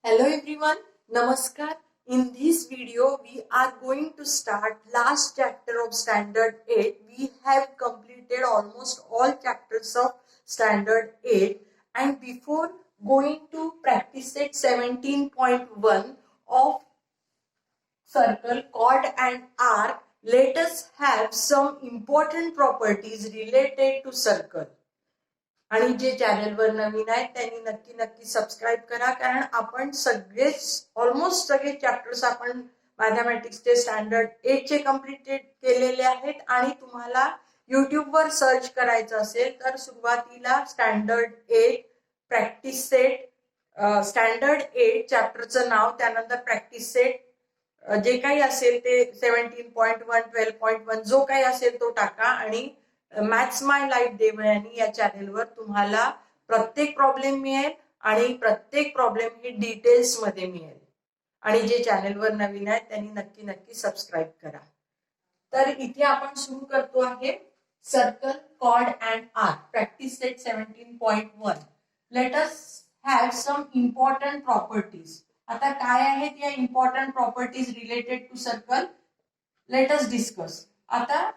Hello everyone, Namaskar. In this video, we are going to start last chapter of Standard 8. We have completed almost all chapters of Standard 8, and before going to practice set 17.1 of circle, chord and arc, let us have some important properties related to circle. आणि जे चॅनलवर नवीन आहेत त्यांनी नक्की नक्की subscribe करा, कारण आपण सगळेच ऑलमोस्ट सगळे चॅप्टर्स आपण मॅथमॅटिक्सचे स्टँडर्ड 8 चे कम्प्लीटेड केलेले आहेत. आणि तुम्हाला युट्यूबवर सर्च करायचं असेल तर सुरुवातीला स्टँडर्ड 8 प्रॅक्टिस सेट, स्टँडर्ड 8 चॅप्टरचं नाव, त्यानंतर प्रॅक्टिस सेट जे काही असेल ते 17.1 12.1 जो काही असेल तो टाका. आणि मॅथ्स माय लाईफ देवयानी या चॅनेलवर तुम्हाला प्रत्येक प्रॉब्लेम मिळेल आणि प्रत्येक प्रॉब्लेम ही डिटेल्स मध्ये मिळेल. आणि जे चॅनेलवर नवीन आहेत त्यांनी नक्की नक्की सबस्क्राईब करा. तर इथे आपण सुरू करतो आहे circle, chord and arc, practice set 17.1. Let us have some important properties. आता काय आहेत या important properties related to circle, let us discuss. आता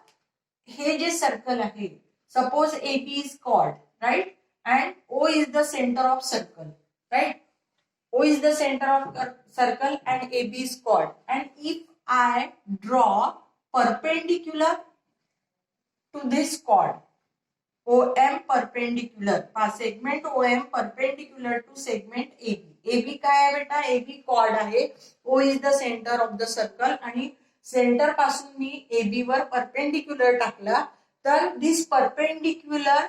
हे जे सर्कल आहे, suppose AB is chord, right, and O is the center of circle, right? O is the center of circle and AB is chord. And if I draw perpendicular to this chord, OM perpendicular, segment OM perpendicular to segment AB. AB काय आहे बेटा? AB chord आहे. O is the center of the circle आणि centre पासून मी AB वर perpendicular टाकला तर this perpendicular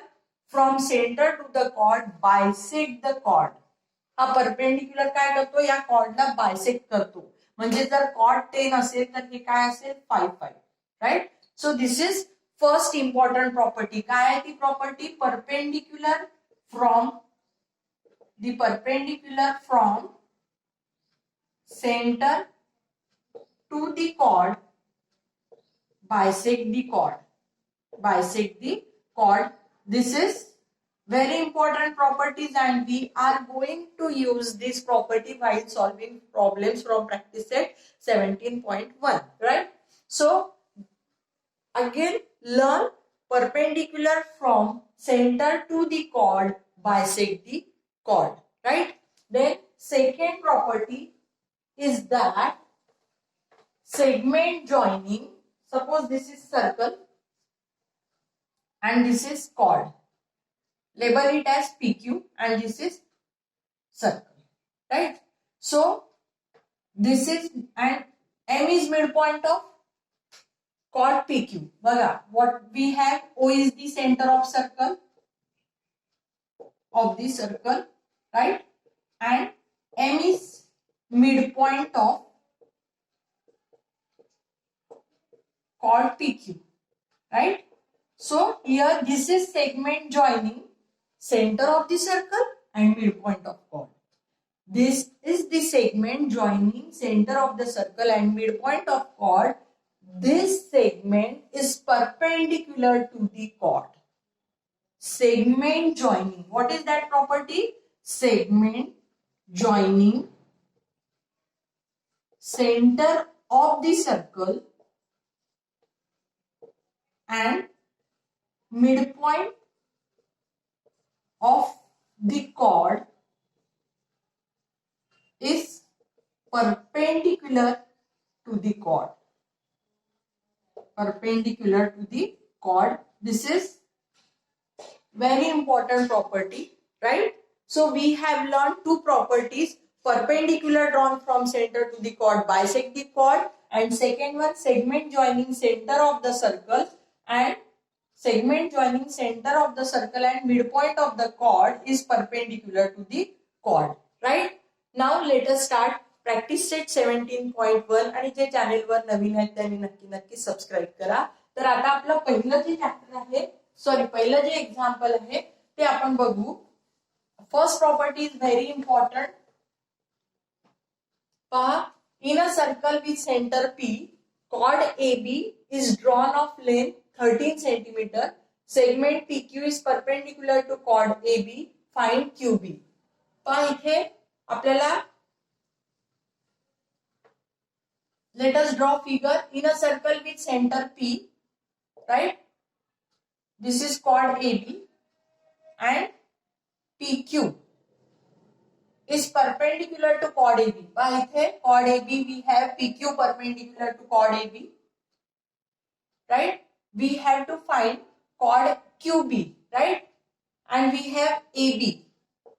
from centre to the chord bisect the chord. हा परपेंडिक्युलर काय करतो? या कॉर्डला बायसेक्ट करतो. म्हणजे जर कॉर्ड 10 असेल तर हे काय असेल? 5 right. So this is first important property. काय आहे ती property? Perpendicular from centre to the chord bisect the chord. This is very important properties and we are going to use this property while solving problems from practice set 17.1, right? So again learn perpendicular from center to the chord bisect the chord, right? Then second property is that segment joining, suppose this is circle and this is chord, label it as PQ and this is circle, right? So this is, and M is midpoint of chord PQ. Baga, what we have, O is the center of the circle, right? And M is midpoint of chord PQ, right? So here this is segment joining center of the circle and midpoint of chord. This is the segment joining center of the circle and midpoint of chord. This segment is perpendicular to the chord. Segment joining, what is that property? Segment joining center of the circle and midpoint of the chord is perpendicular to the chord. Perpendicular to the chord. This is very important property, right? So we have learned two properties: perpendicular drawn from center to the chord bisect the chord, and second one, segment joining center of the circle and midpoint of the chord is perpendicular to the chord, right? Now let us start practice set 17.1. आणि जे चॅनेलवर नवीन आहेत त्यांनी नक्की नक्की subscribe करा. तर आता आपलं पहिलं जे चॅप्टर आहे, पहिलं जे एक्झाम्पल आहे ते आपण बघू. First property is very important. पहा, in a circle with center P, chord AB is drawn of length 13 cm. Segment PQ is perpendicular to chord AB. Find QB. पहा इथे आपल्याला Let us draw figure in a circle with center P, right? This is chord AB and PQ is perpendicular to chord AB. By chord AB we have PQ perpendicular to chord AB, right? We have to find chord QB, right? And we have AB.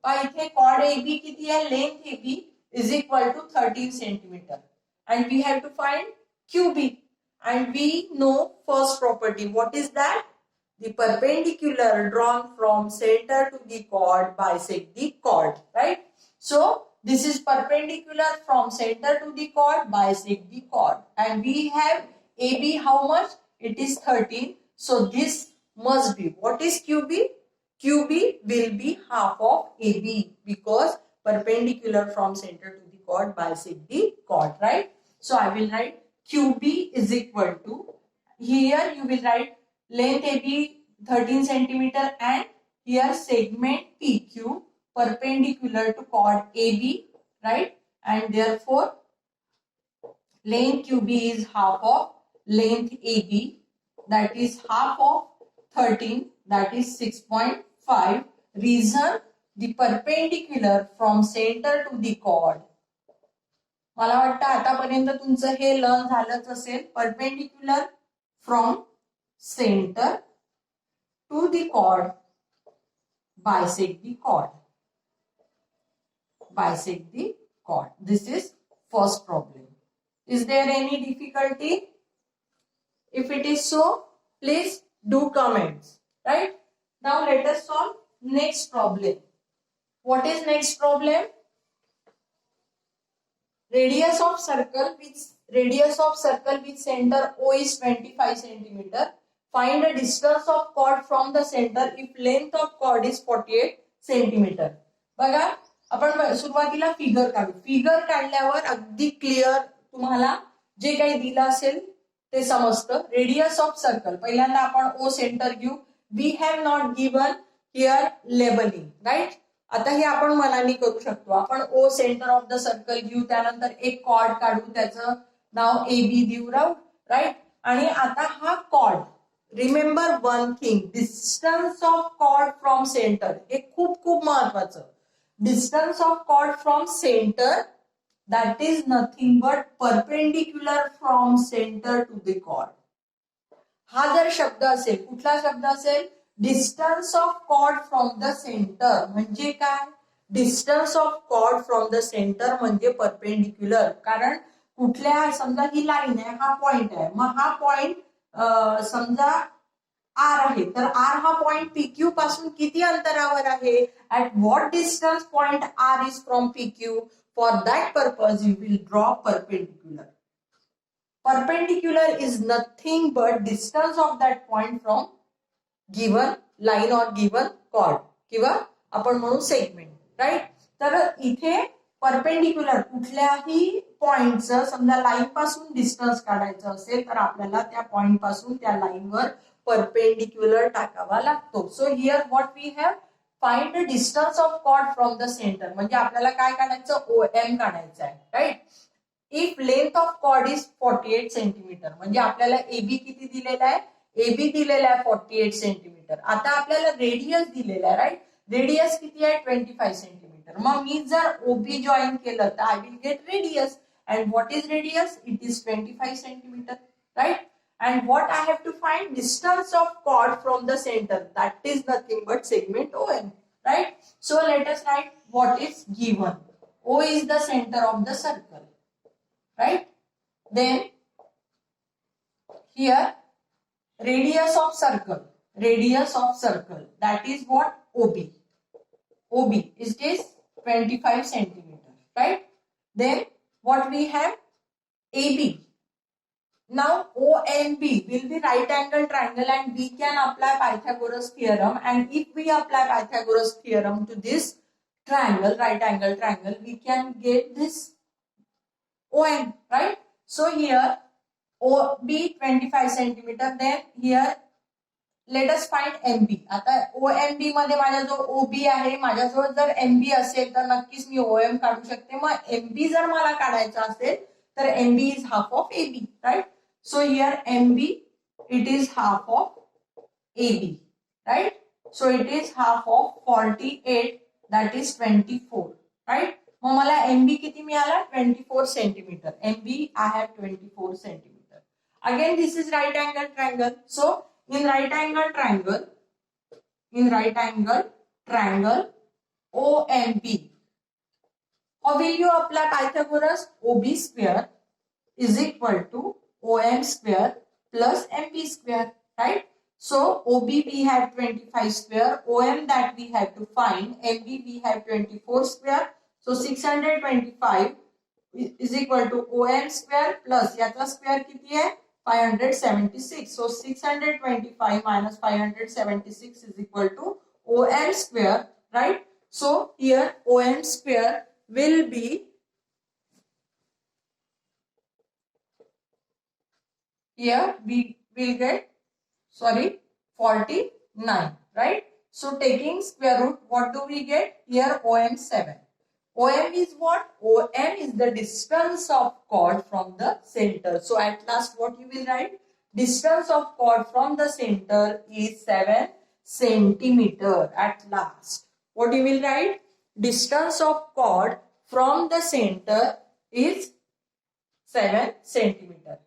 By chord AB किती है? Length AB is equal to 13 centimeter. And we have to find QB. And we know first property. What is that? The perpendicular drawn from center to the chord bisect the chord, right? So this is perpendicular from center to the chord bisect the chord. And we have AB how much? It is 13. So this must be. What is QB? QB will be half of AB because perpendicular from center to the chord bisect the chord, right? So I will write QB is equal to, here you will write length AB 13 centimeter and here segment PQ perpendicular to chord AB, right? And therefore length QB is half of length AB, that is half of 13, that is 6.5. Reason, the perpendicular from center to the chord. मला वाटतं आतापर्यंत तुमचं हे learn झालंच असेल. Perpendicular from centre to the chord bisect the chord. Bisect the chord. This is first problem. Is there any difficulty? If it is so, please do comments, right? Now let us solve next problem. What is next problem? Radius of circle with center O is 25 centimeter. Find the distance of chord from the center if length of chord is 48 centimeter. बघा आपण सुरुवातीला figure काढू. Figure काढल्यावर अगदी clear तुम्हाला जे काही दिलं असेल ते समजतं. रेडियस ऑफ सर्कल पहिल्यांदा आपण ओ सेंटर घेऊ. We have not given here labelling, right? आता हे आपण मनाने करू शकतो. आपण O centre of the circle घेऊ, त्यानंतर एक कॉर्ड काढू, त्याचं नाव ए बी देऊ, राईट? आणि आता हा chord, remember one thing, distance of chord from centre, हे खूप खूप महत्वाचं. Distance of chord from centre that is nothing but perpendicular from center to the chord. हा जर शब्द असेल, कुठला शब्द असेल? Distance of chord from the centre. म्हणजे काय? Distance of chord from the centre म्हणजे परपेंडिक्युलर. कारण कुठल्या, समजा ही लाईन आहे, हा पॉइंट आहे, मग हा पॉइंट समजा आर आहे, तर आर हा पॉइंट पीक्यू पासून किती अंतरावर आहे? At what distance point R is from PQ? For that purpose, you will draw perpendicular. Perpendicular is nothing but distance of that point from given line or given chord किंवा आपण म्हणू segment, right? तर इथे perpendicular कुठल्याही पॉइंटचं, समजा line पासून distance काढायचं असेल तर आपल्याला त्या पॉइंट पासून त्या लाईनवर परपेंडिक्युलर टाकावा लागतो. So here what we have, find the distance of chord from the centre. म्हणजे आपल्याला काय काढायचं? ओ एम काढायचं आहे, right? If length of chord is 48 centimetre, म्हणजे आपल्याला एबी किती दिलेला आहे? एबी दिलेला आहे 48 सेंटीमीटर. आता आपल्याला रेडियस दिलेला आहे, राईट? रेडियस किती आहे? 25 सेंटीमीटर. मग मी जर ओबी जॉईन केलं तर I will get radius. And what is radius? It is 25 centimetre, right? And what I have to find? Distance of chord from the center. That is nothing but segment OM, right? So let us write what is given. O is the center of the circle, right? Then here radius of circle. That is what? OB. It is 25 centimeter, right? Then what we have? AB. Now OMB will be right angle triangle and we can apply Pythagoras theorem, and if we apply Pythagoras theorem to this triangle, right angle triangle, we can get this OM, right? So here OB 25 centimeter, then here let us find MB. आता OMB मध्ये माझा जो OB आहे, माझ्याजवळ जर MB असेल तर नक्कीच मी OM काढू शकते. मग MB जर मला काढायचा असेल तर MB is half of AB, right? So here MB, it is half of AB, right? So it is half of 48, that is 24, right? मग मला MB किती मिळाला? 24 centimetre. MB I have 24 centimetre. Again this is right angle triangle. So in right angle triangle OMB, or will you apply Pythagoras? OB square is equal to OM square plus MB square, right? So OB we have 25 square, OM that we have to find, MB we have 24 square. So 625 is equal to OM square plus याचा square किती है? 576. So 625 minus 576 is equal to OM square, right? So here OM square will be, here we will get 49, right? So taking square root, what do we get? Here OM 7. OM is what? OM is the distance of chord from the center. So at last what you will write? Distance of chord from the center is 7 centimeter at last. What you will write? Distance of chord from the center is 7 centimeter.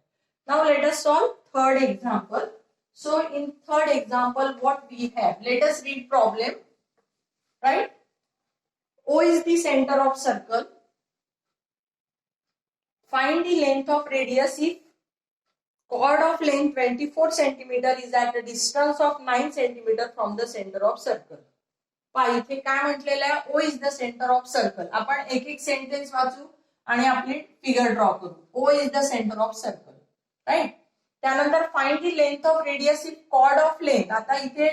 Now let us solve third example. So in third example, what we have? Let us read problem, right? O is the center of circle. Find the length of radius if chord of length 24 centimeter is at a distance of 9 centimeter from the center of circle. पहा इथे काय म्हटलेलं आहे? O is the center of circle. आपण एक एक sentence वाचू आणि आपली फिगर ड्रॉ करू. O is the center of circle, right? त्यानंतर find the length of radius if chord of length. आता इथे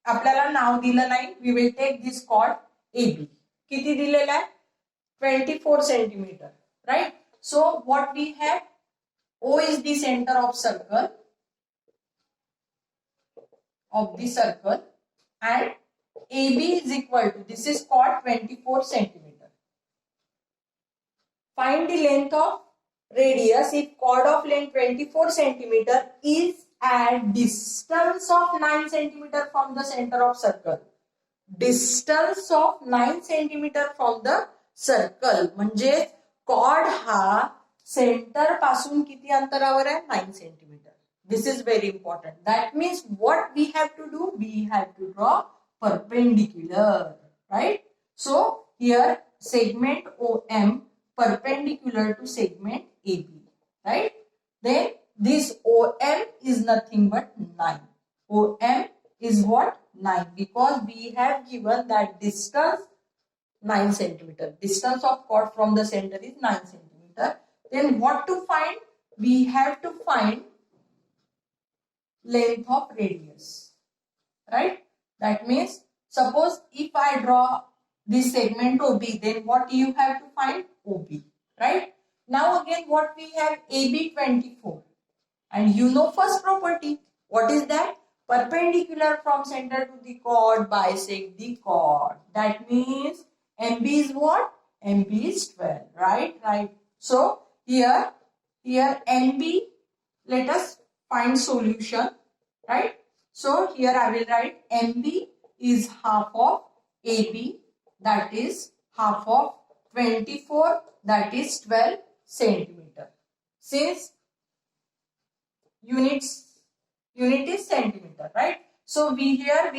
आपल्याला नाव दिलं नाही. We will take this chord AB. किती दिलेला आहे? 24 centimetre, right? So what we have? O is the center of circle and AB is equal to, this is called 24 centimeter. Find the length of radius if chord of length 24 centimeter is at distance of 9 centimeter from the center of circle. Distance of 9 centimeter from the circle म्हणजे chord हा centre पासून किती अंतरावर आहे? 9 centimetre. This is very important. That means what we have to do? We have to draw perpendicular, right? So here segment OM perpendicular to segment AB, right? Then this OM is nothing but 9. OM is what? 9, because we have given that distance 9 centimeter. Distance of chord from the center is 9 centimeter. Then what to find? We have to find length of radius, right? That means suppose if I draw this segment OB, then what you have to find? OB, right? Now again what we have? AB 24, and you know first property. What is that? Perpendicular from center to the chord bisect the chord. That means MB is what? MB is 12, right? Right. So here MB, let us find solution, right? So here I will write MB is half of AB, that is half of 24, that is 12 centimeter. Since unit is centimeter, right? So we get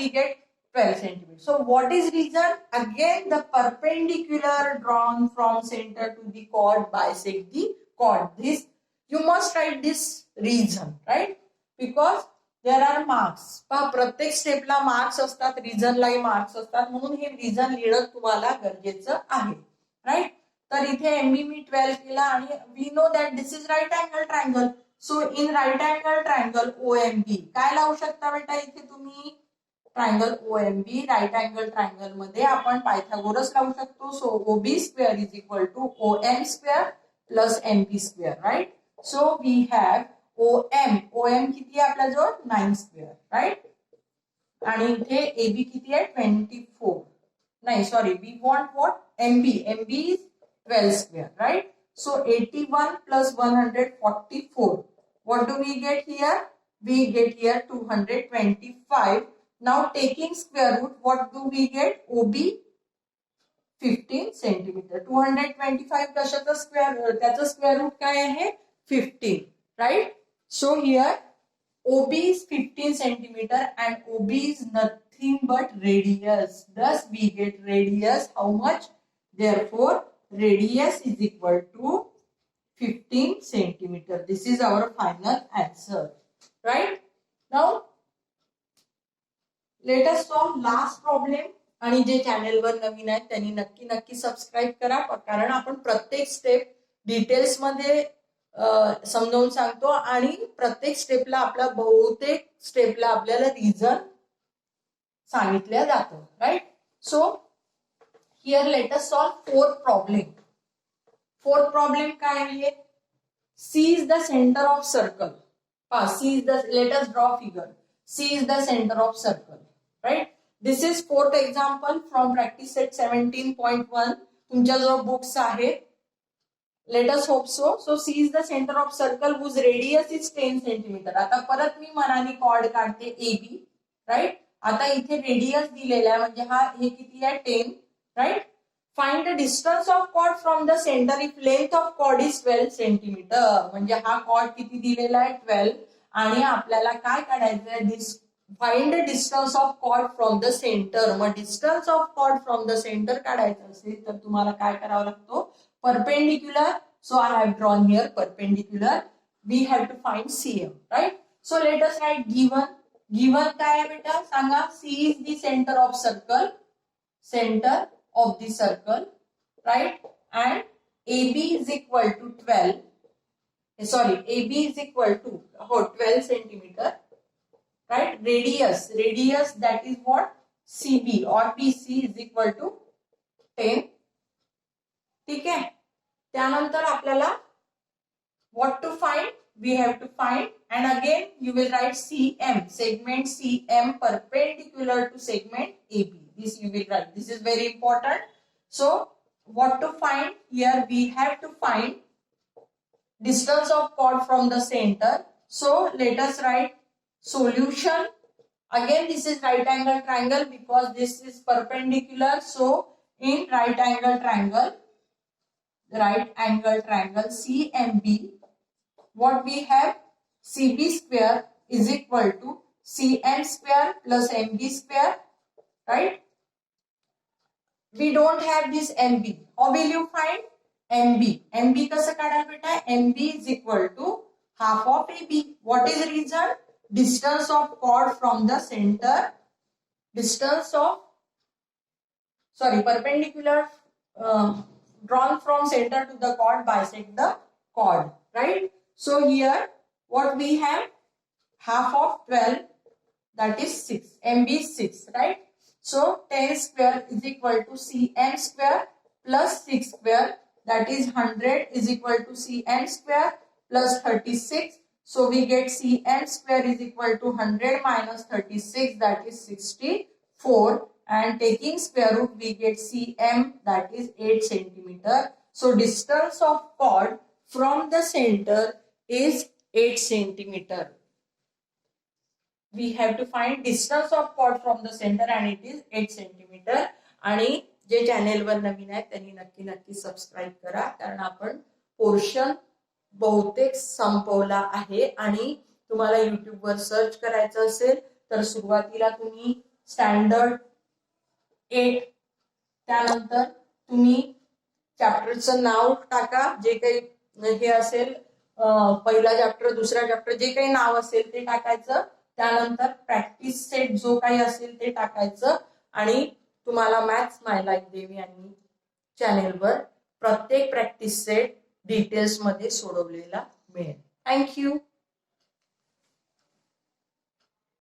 12 centimeter. So what is reason? Again the perpendicular drawn from center to the chord bisect the chord. This you must write this reason, right? Because there are marks. प्रत्येक स्टेपला marks असतात, रिझनलाही marks असतात, म्हणून हे reason लिहिणं तुम्हाला गरजेचं आहे, right? तर इथे MB मी 12 केला आणि we know that this is right angle triangle. So in right angle triangle OMB काय लावू शकता बेटा इथे तुम्ही? Triangle OMB right angle triangle मध्ये आपण पायथागोरस लावू शकतो. So OB square is equal to OM square plus MB square, right? So we have OM किती आहे आपल्या जवळ? 9 स्क्वेअर, राईट? आणि इथे AB किती आहे? 24. नाही sorry, we want what? MB is 12 square, right? So 81 plus 144. What do we get here? We get here 225. Now taking square root, what do we get? OB 15 centimeter. 225 कशाचा square, त्याचा square root काय आहे? 15, right? So here OB is 15 centimeter and OB is nothing but radius. Thus we get radius how much? Therefore radius is equal to 15 centimeter. This is our final answer, right? Now let us solve last problem. आणि जे चॅनेलवर नवीन आहेत त्यांनी नक्की नक्की subscribe करा, कारण आपण प्रत्येक स्टेप डिटेल्स मध्ये समजावून सांगतो आणि प्रत्येक स्टेपला आपल्या बहुतेक स्टेपला आपल्याला रिझन सांगितलं जातं, right? So here let us solve fourth problem. Fourth problem काय आहे? C is the centre of circle. C is the, let us draw figure. C is the centre of circle, right? This is fourth example from practice set 17.1. तुमच्या जो books आहे. Let us hope so. So C is the center of circle whose radius is 10 centimeter. आता परत मी मनाने cord काढते AB, right? आता इथे radius दिलेला आहे म्हणजे हा हे किती आहे? 10, right? Find the distance of chord from the center if length of chord is 12 centimeter. म्हणजे हा कॉर्ड किती दिलेला आहे? 12. आणि आपल्याला काय काढायचं आहे? Find the distance of chord from the center. Mug distance of chord from the center काढायचं असेल तर तुम्हाला काय करावं लागतो? Perpendicular. So I have drawn here perpendicular. We have to find CM, right? So let us write given. Given काय आहे बेटा? सांगा. C is the center of circle. Center of the circle, right? And AB is equal to 12. Sorry, AB is equal to 12 centimeter. Right? Radius that is what? CB or BC is equal to 10. ठीक आहे? त्यानंतर आपल्याला what to find? We have to find, and again you will write CM, segment CM perpendicular to segment AB. This you will write. This is very important. So what to find? Here we have to find distance of chord from the center. So let us write solution. Again this is right angle triangle because this is perpendicular. So in right angle triangle CMB, what we have? CB square is equal to CM square plus MB square, right? We don't have this MB. How will you find MB? MB कसं काढायला बेटा? MB is equal to half of AB. What is the reason? Distance of chord from the center, perpendicular drawn from center to the chord bisect the chord, right? So here what we have? Half of 12, that is 6. MB is 6, right? So 10 square is equal to CM square plus 6 square, that is 100 is equal to CM square plus 36. So we get CM square is equal to 100 minus 36, that is 64, and taking square root we get CM, that is 8 centimeter. So distance of chord from the center is 8 centimeter. We have to find distance of chord from the center and it is 8 centimeter. आणि जे चॅनेलवर नवीन आहेत त्यांनी नक्की नक्की subscribe करा, कारण आपण portion बहुतेक संपवला आहे. आणि तुम्हाला YouTube वर सर्च करायचं असेल तर सुरुवातीला तुम्ही स्टँडर्ड 8, त्यानंतर तुम्ही चॅप्टरचं नाव टाका, जे काही हे असेल, पहिला चॅप्टर दुसरा चॅप्टर जे काही नाव असेल ते टाकायचं, त्यानंतर प्रॅक्टिस सेट जो काही असेल ते टाकायचं, आणि तुम्हाला मॅथ्स माय लाईफ देवी यांनी चॅनेलवर प्रत्येक प्रॅक्टिस सेट डिटेल्स मध्ये सोडवलेला मिळेल. थँक्यू.